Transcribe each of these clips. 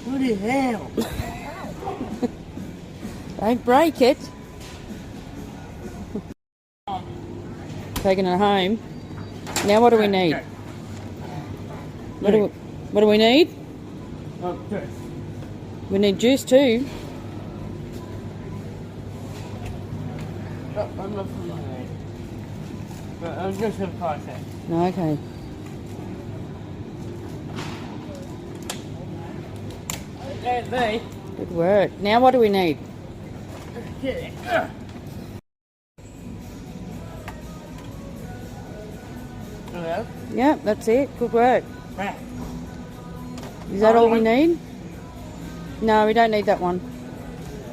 What the hell? Don't break it. Taking it home. Now what do we need? What do we need? Juice. We need juice too. I'm not familiar. But I'm just going to price it. No, okay. Okay. Good work. Now what do we need? Hello? Yeah, that's it. Good work. Is that all we need? No, we don't need that one.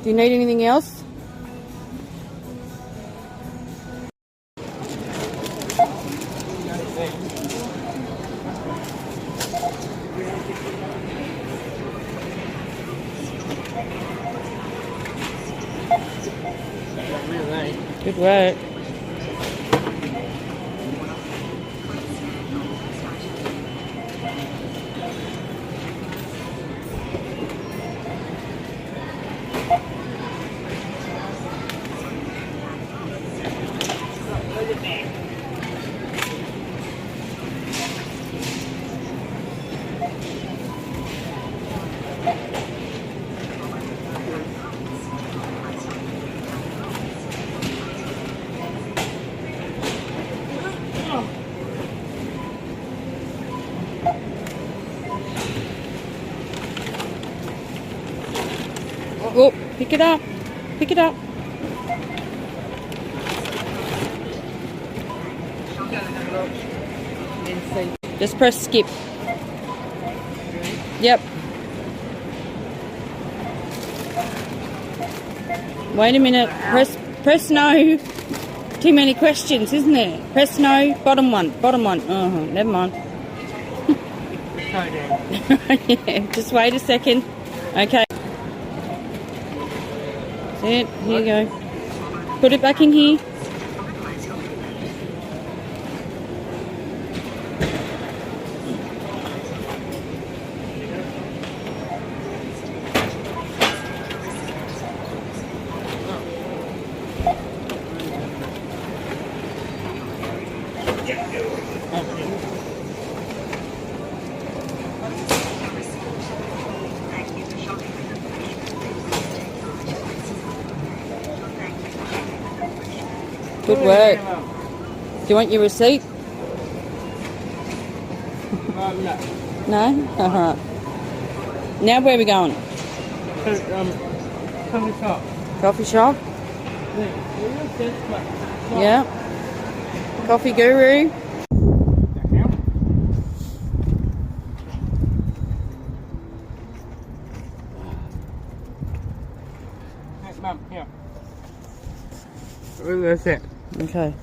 Do you need anything else? Good work. Oh, pick it up. Pick it up. Just press skip. Yep. Wait a minute. Press no. Too many questions, isn't there? Press no. Bottom one. Bottom one. Never mind. Yeah, just wait a second. Okay. That's it. Here you go. Put it back in here. Good work. Do you want your receipt? No. No? Alright. Now where are we going? Coffee shop. Coffee shop? Yeah. Coffee guru. Mum, here. That's it. Okay.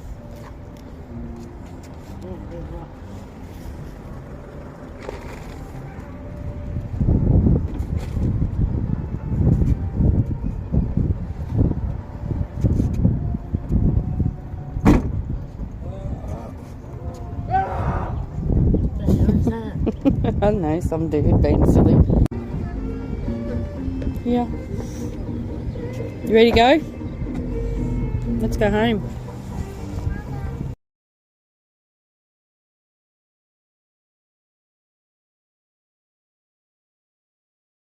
I don't know, some dude being silly. Yeah. You ready to go? Let's go home.